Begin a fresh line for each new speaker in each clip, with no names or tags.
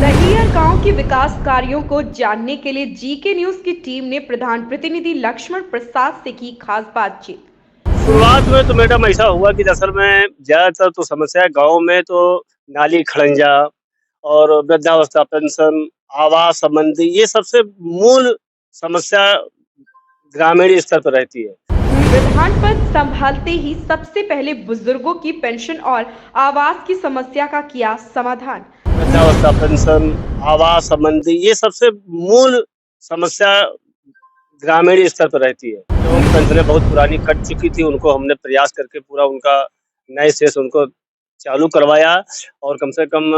दहियर गांव के विकास कार्यों को जानने के लिए जीके न्यूज की टीम ने प्रधान प्रतिनिधि लक्ष्मण प्रसाद से की खास बातचीत।
शुरुआत में तो मैडम ऐसा हुआ कि असल में ज़्यादातर तो समस्या गाँव में तो नाली खड़ंजा और वृद्धावस्था पेंशन, आवास संबंधी ये सबसे मूल समस्या ग्रामीण स्तर पर रहती है।
प्रधान पद संभालते ही सबसे पहले बुजुर्गों की पेंशन और आवास की समस्या का किया समाधान।
वृद्धावस्था पेंशन, आवास संबंधी ये सबसे मूल समस्या ग्रामीण स्तर पर रहती है। लोगों की पेंशनें बहुत पुरानी कट चुकी थी, उनको हमने प्रयास करके पूरा उनका नए सिरे से उनको चालू करवाया और कम से कम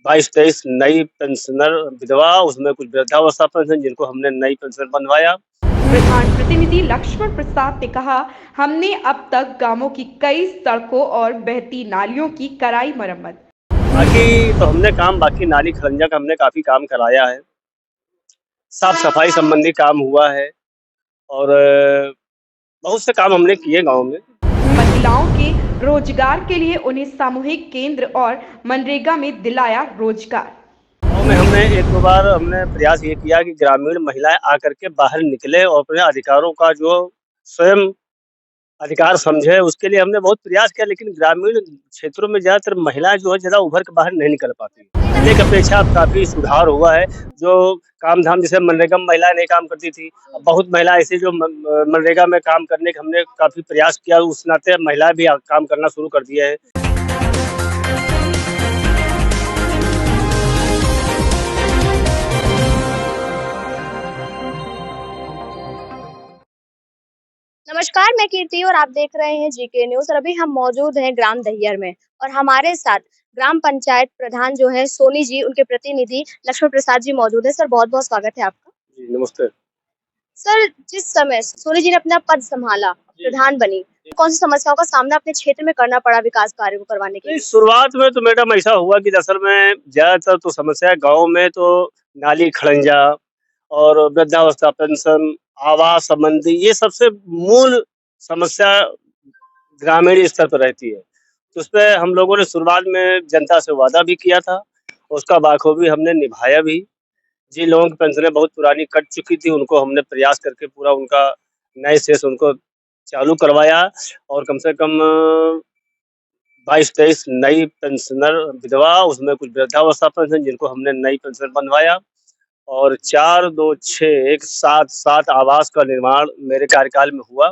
22-23 नई पेंशनर विधवा, उसमें कुछ वृद्धावस्था पेंशन जिनको हमने नई पेंशन बनवाया।
प्रधान प्रतिनिधि लक्ष्मण प्रसाद ने कहा, हमने अब तक गांवों की कई सड़कों और बहती नालियों की कराई मरम्मत।
बाकी तो हमने काम बाकी नाली खरंजा का हमने काफ़ी काम कराया है। साफ-सफाई संबंधी काम हुआ है और बहुत से काम हमने किए गाँव में।
महिलाओं के रोजगार के लिए उन्हें सामूहिक केंद्र और मनरेगा में दिलाया रोजगार।
गाँव में हमने 1-2 बार हमने प्रयास ये किया कि ग्रामीण महिलाएँ आकर के बाहर निकले और अपने अधिकारों का जो स्वयं अधिकार समझे, उसके लिए हमने बहुत प्रयास किया, लेकिन ग्रामीण क्षेत्रों में ज़्यादातर महिलाएँ जो है ज़्यादा उभर के बाहर नहीं निकल पाती। पहले की अपेक्षा अब काफ़ी सुधार हुआ है, जो काम-धाम जैसे मनरेगा में महिलाएँ नहीं काम करती थी, अब बहुत महिला ऐसी जो मनरेगा में काम करने का हमने काफ़ी प्रयास किया, उस नाते महिलाएँ भी काम करना शुरू कर दिए हैं।
नमस्कार, मैं कीर्ति और आप देख रहे हैं जीके न्यूज़ और अभी हम मौजूद हैं ग्राम दहियर में और हमारे साथ ग्राम पंचायत प्रधान जो है सोनी जी, उनके प्रतिनिधि लक्ष्मण प्रसाद जी मौजूद है। सर, बहुत-बहुत स्वागत है आपका।
जी, नमस्ते।
सर, जिस समय सोनी जी ने अपना पद संभाला, प्रधान बनी, कौन सी समस्याओं का सामना अपने क्षेत्र में करना पड़ा विकास कार्य को करवाने के
नहीं,
लिए?
शुरुआत में तो मैडम ऐसा हुआ कि असल में ज़्यादातर तो समस्या गाँव में तो नाली खड़ंजा और वृद्धावस्था पेंशन, आवास संबंधी ये सबसे मूल समस्या ग्रामीण स्तर पर रहती है। तो उसपे हम लोगों ने शुरुआत में जनता से वादा भी किया था, उसका बाखूबी हमने निभाया भी। जिन लोगों की पेंशनें बहुत पुरानी कट चुकी थी, उनको हमने प्रयास करके पूरा उनका नए सिरे से उनको चालू करवाया और कम से कम 22-23 नई पेंशनर विधवा, उसमें कुछ वृद्धावस्था पेंशन जिनको हमने नई पेंशन बनवाया और 4-2-6 एक 7 आवास का निर्माण मेरे कार्यकाल में हुआ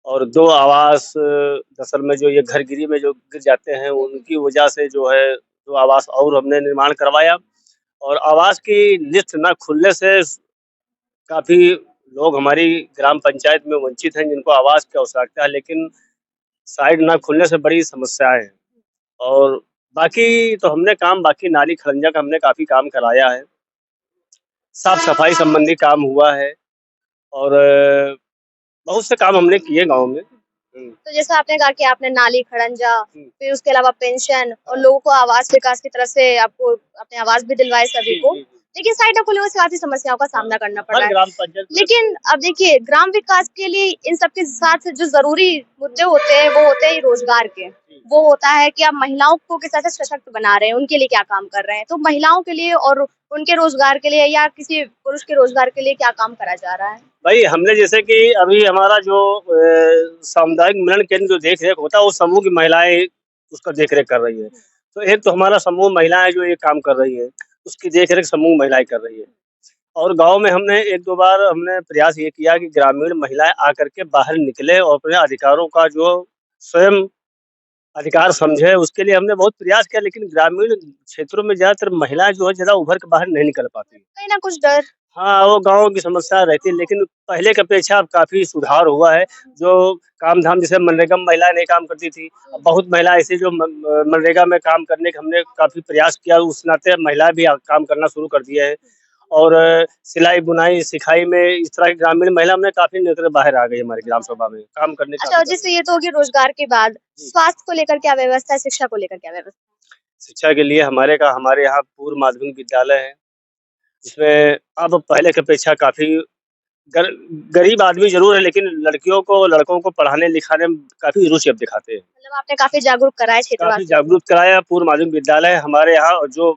और 2 आवास असल में जो ये घरगिरी में जो गिर जाते हैं, उनकी वजह से जो है 2 आवास और हमने निर्माण करवाया और आवास की लिस्ट ना खुलने से काफ़ी लोग हमारी ग्राम पंचायत में वंचित हैं, जिनको आवास की आवश्यकता है, लेकिन साइट ना खुलने से बड़ी समस्याएँ हैं। और बाकी तो हमने काम बाकी नाली खरंजा का हमने काफ़ी काम कराया है। साफ-सफाई संबंधी काम हुआ है और बहुत से काम हमने किए गाँव में।
तो जैसा आपने कहा कि आपने नाली खड़ंजा,
हुँ।
फिर उसके अलावा पेंशन और लोगों को आवास विकास की तरफ से आपको अपने आवास भी दिलवाए सभी
जी,
को।
जी, जी।
लेकिन साइट ना खुली से काफ़ी समस्याओं का सामना करना पड़
हर
रहा है।
ग्राम पंचायत में
लेकिन अब देखिए ग्राम विकास के लिए इन सब के साथ जो ज़रूरी मुद्दे होते हैं वो होते हैं रोज़गार के। वो होता है कि आप महिलाओं को किस तरह से सशक्त बना रहे हैं, उनके लिए क्या काम कर रहे हैं। तो महिलाओं के लिए और उनके रोज़गार के लिए या किसी पुरुष के रोज़गार के लिए क्या काम करा जा रहा है?
भाई हमने जैसे कि अभी हमारा जो सामुदायिक मिलन केंद्र जो देख-रेख होता है, वो समूह की महिलाएँ उसका देख-रेख कर रही हैं। तो एक तो हमारा समूह महिलाएँ जो ये काम कर रही हैं, उसकी देख-रेख समूह महिलाएँ कर रही हैं। और गाँव में हमने 1-2 बार हमने प्रयास ये किया कि ग्रामीण महिलाएँ आकर के बाहर निकले और अपने अधिकारों का जो स्वयं अधिकार समझे, उसके लिए हमने बहुत प्रयास किया, लेकिन ग्रामीण क्षेत्रों में ज़्यादातर महिलाएँ जो है ज़्यादा उभर के बाहर नहीं निकल पाती।
कहीं न कुछ डर।
हाँ, वो गाँव की समस्या रहती है, लेकिन पहले की अपेक्षा अब काफ़ी सुधार हुआ है। जो काम-धाम जैसे मनरेगा में महिलाएँ नहीं काम करती थी, अब बहुत महिला ऐसी जो मनरेगा में काम करने का हमने काफ़ी प्रयास किया, उस नाते महिलाएँ भी काम करना शुरू कर दिए हैं। और सिलाई-बुनाई, सिखाई में इस तरह की ग्रामीण महिला हमने काफ़ी निकल के बाहर आ गई हमारी ग्राम सभा में, काम करने
अच्छा,
काफ़ी कर
जैसे
रही
ये तो होगी रोज़गार के बाद,
है। जी।
स्वास्थ्य को लेकर क्या व्यवस्था है, शिक्षा को लेकर क्या व्यवस्था है?
शिक्षा के लिए हमारे यहाँ पूर्व माध्यमिक विद्यालय है, जिसमें अब पहले की अपेक्षा काफ़ी गर, गरीब आदमी जरूर है, लेकिन लड़कियों को लड़कों को पढ़ाने लिखाने में काफी रुचि अब दिखाते हैं।
मतलब आपने काफी जागरूक करा है
काफी
क्षेत्रवासियों को।
जागरूक कराया। पूर्व माध्यमिक विद्यालय हमारे यहाँ, और जो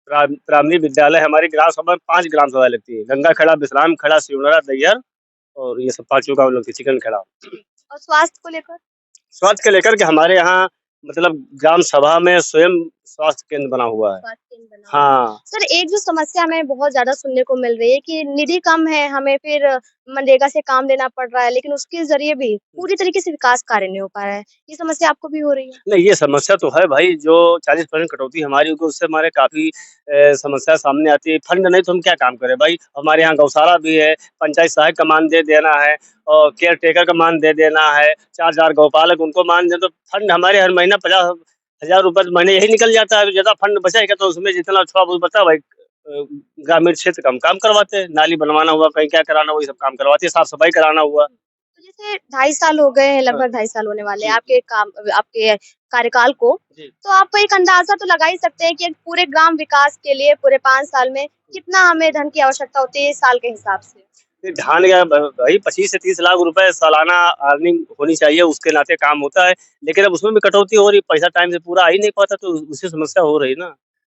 प्राइमरी विद्यालय है, हमारी ग्राम सभा में 5 ग्राम सभा लगती है। गंगा खड़ा, विश्राम खड़ा, सिवनरा, दैयर और ये सब 5 गाँव लगती है, चिकन खड़ा।
और स्वास्थ्य को लेकर?
स्वास्थ्य को लेकर के हमारे यहाँ मतलब ग्राम सभा में स्वयं स्वास्थ्य केंद्र बना हुआ है।
स्वास्थ्य केंद्र बना हुआ है।
हाँ।
सर, एक जो समस्या हमें बहुत ज़्यादा सुनने को मिल रही है कि निधि कम है, हमें फिर मनरेगा से काम लेना पड़ रहा है, लेकिन उसके ज़रिए भी पूरी तरीके से विकास कार्य नहीं हो पा रहा है। ये समस्या आपको भी हो रही है?
नहीं, ये समस्या तो है भाई, जो 40% कटौती हमारी होगी उससे हमारे काफ़ी समस्या सामने आती है। फंड नहीं तो हम क्या काम करें भाई? हमारे यहाँ गौशाला भी है, पंचायत सहायक का मान दे देना है और केयर टेकर का मान दे देना है, 4-4 गौपालक उनको मान दें तो फंड हमारे हर महीना 50,000 रुपए महीने यही निकल जाता है। तो ज़्यादा फंड बचेगा तो उसमें जितना थोड़ा बहुत बचा भाई, ग्रामीण क्षेत्र का हम काम करवाते हैं। नाली बनवाना हुआ, कहीं क्या कराना हुआ, ये सब काम करवाते हैं, साफ-सफाई कराना हुआ।
तो जैसे 2.5 साल हो गए हैं,
हाँ।
लगभग 2.5 साल होने वाले हैं
जी,
आपके काम आपके कार्यकाल को।
जी।
तो आप एक अंदाज़ा तो लगा ही सकते हैं कि एक पूरे ग्राम विकास के लिए पूरे 5 साल में कितना हमें धन की आवश्यकता होती है इस साल के हिसाब से?
ये धान या भाई 25 से 30 लाख रुपए सालाना अर्निंग होनी चाहिए, उसके नाते काम होता है। लेकिन अब उसमें भी कटौती हो रही, पैसा टाइम से पूरा आ ही नहीं पाता, तो उससे समस्या हो रही ना।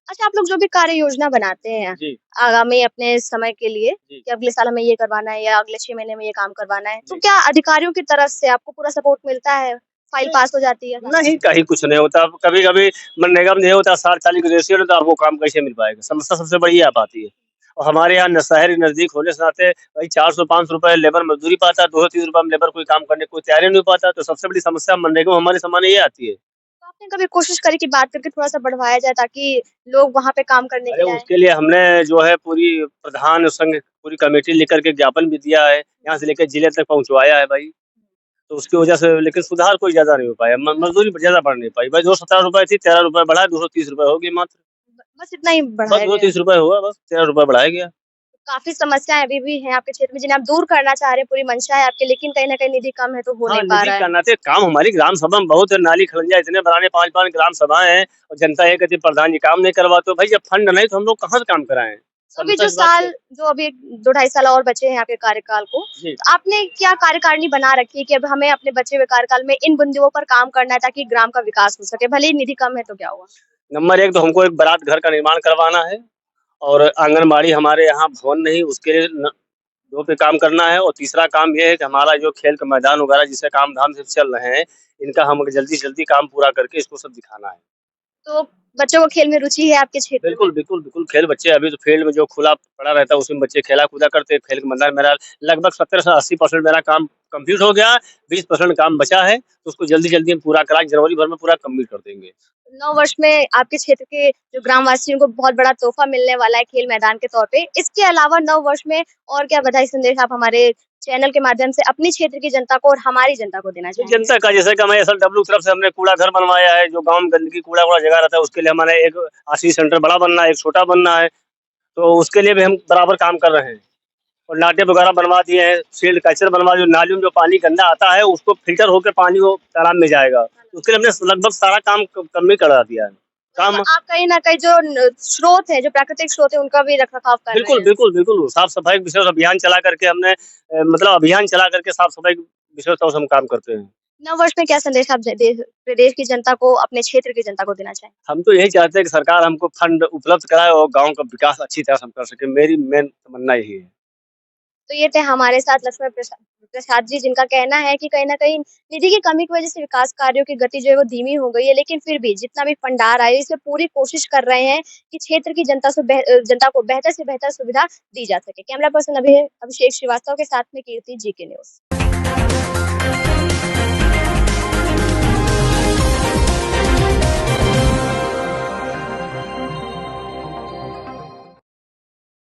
अच्छा, आप लोग जो भी कार्य योजना बनाते हैं
जी,
आगामी अपने समय के लिए
जी,
कि अगले साल हमें ये करवाना है या अगले 6 महीने में ये काम करवाना है, तो
जी।
क्या अधिकारियों की तरफ से आपको पूरा सपोर्ट मिलता है? फाइल पास हो जाती है?
नहीं, कहीं कुछ नहीं होता। कभी-कभी मनरेगा में नहीं होता, 60-40 की रेशियो में, तो आपको काम कैसे मिल पाएगा? समस्या सबसे बड़ी आ पाती है। और हमारे यहाँ न शहर नज़दीक होने से नाते वही 400-500 रुपए लेबर मज़दूरी पाता है, 230 रुपए में लेबर कोई काम करने को तैयार ही नहीं पाता। तो सबसे बड़ी समस्या मनरेगा में हमारे सामने ये आती है।
तो आपने कभी कोशिश करी कि बात करके थोड़ा-सा बढ़वाया जाए ताकि लोग वहाँ पे काम करने के
अरे
लिए आएँ?
उसके लिए हमने जो है पूरी प्रधान संघ पूरी कमेटी लेकर के ज्ञापन भी दिया है, यहाँ से लेकर जिले तक पहुँचवाया है भाई। तो उसकी वजह से लेकिन सुधार कोई ज़्यादा नहीं हो पाया। म मज़दूरी ज़्यादा बढ़ नहीं पाई। भाई जो 17 रुपए थी, 13 रुपए बढ़ा, 230 रुपए हो गई मात्र।
बस इतना ही
बस
बढ़ाया गया है।
230 रुपए हुआ, बस 13 रुपए बढ़ाया गया।
काफ़ी समस्याएँ अभी भी हैं आपके क्षेत्र में जिन्हें आप दूर करना चाह रहे हैं, पूरी मंशा है आपकी, लेकिन कहीं न कहीं निधि कम है तो हो
हाँ,
नहीं पा
निधि
रहा
का
है।
नाते काम हमारी ग्राम सभा में बहुत है, नाली खड़ंजा इतने बनाने, 5-5 ग्राम सभाएँ हैं और जनता ये कहती है प्रधान जी काम नहीं करवाते हो। भाई जब फंड नहीं तो हम लोग कहाँ से काम कराएँ?
तो अभी
समस्या
जो
इस बात की है।
साल जो अभी 2 ढाई साल और बचे हैं आपके कार्यकाल को,
जी।
तो आपने क्या कार्यकारिणी बना रखी है कि अब हमें अपने बचे हुए कार्यकाल में इन बिंदुओं पर काम करना है ताकि ग्राम का विकास हो सके, भले ही निधि कम है तो क्या हुआ?
नंबर 1 तो हमको एक बारात घर का निर्माण करवाना है और आंगनबाड़ी हमारे यहाँ भवन नहीं, उसके लिए 2 पे काम करना है और तीसरा काम ये है कि हमारा जो खेल का मैदान वगैरह जिससे काम-धाम से चल रहे हैं, इनका हम जल्दी से जल्दी काम पूरा करके इसको सब दिखाना है।
तो बच्चों को खेल में रुचि है आपके क्षेत्र में?
बिल्कुल, बिल्कुल, बिल्कुल, खेल बच्चे अभी तो फील्ड में जो खुला पड़ा रहता है, उसमें बच्चे खेला-कूदा करते हैं। खेल का मैदान मेरा लगभग 70 से 80% मेरा काम कंप्लीट हो गया है, 20% काम बचा है, तो उसको जल्दी-जल्दी हम पूरा करा के जनवरी भर में पूरा कंप्लीट कर देंगे।
नव वर्ष में आपके क्षेत्र के जो ग्रामवासियों को बहुत बड़ा तोहफ़ा मिलने वाला है खेल मैदान के तौर पे। इसके अलावा नव वर्ष में और क्या बधाई संदेश आप हमारे चैनल के माध्यम से अपने क्षेत्र की जनता को और हमारी जनता को देना
तो
चाहेंगे?
जनता का जैसे कि हमें एसएलडब्ल्यू की तरफ से हमने कूड़ा घर बनवाया है, जो गाँव में गंदगी कूड़ा-वूड़ा जगह रहता है, उसके लिए हमारे एक आरसी सेंटर बड़ा बनना है, एक छोटा बनना है, तो उसके लिए भी हम बराबर काम कर रहे हैं। और नाटे वगैरह बनवा दिए हैं, फ़ील्ड कल्चर बनवा दिए, नालियों में जो पानी गंदा आता है, उसको फ़िल्टर होके पानी वो तालाब में जाएगा। उसके लिए हमने लगभग सारा काम कंप्लीट करा दिया है। काम
मतलब आप कहीं न कहीं जो स्रोत है, जो प्राकृतिक स्रोत है, उनका भी रख-रखाव कर रहे
बिल्कुल,
हैं।
बिल्कुल, बिल्कुल, साफ-सफाई के विषय से अभियान चला करके हमने मतलब अभियान चला करके साफ-सफाई के विषय से हम काम करते हैं।
नव वर्ष में क्या संदेश आप प्रदेश की जनता को, अपने क्षेत्र की जनता को देना चाहें?
हम तो यही चाहते हैं कि सरकार हमको फंड उपलब्ध कराए और गाँव का विकास अच्छी तरह से हम कर सकें। मेरी मेन तमन्ना यही है।
तो ये थे हमारे साथ लक्ष्मण प्रसाद जी, जिनका कहना है कि कहीं न कहीं निधि की कमी की वजह से विकास कार्यों की गति जो है वो धीमी हो गई है, लेकिन फिर भी जितना भी फंड आ रहा है, इसमें पूरी कोशिश कर रहे हैं कि क्षेत्र की जनता को बेहतर से बेहतर सुविधा दी जा सके। कैमरा पर्सन अभिषेक श्रीवास्तव के साथ में कीर्ति, जीके न्यूज़।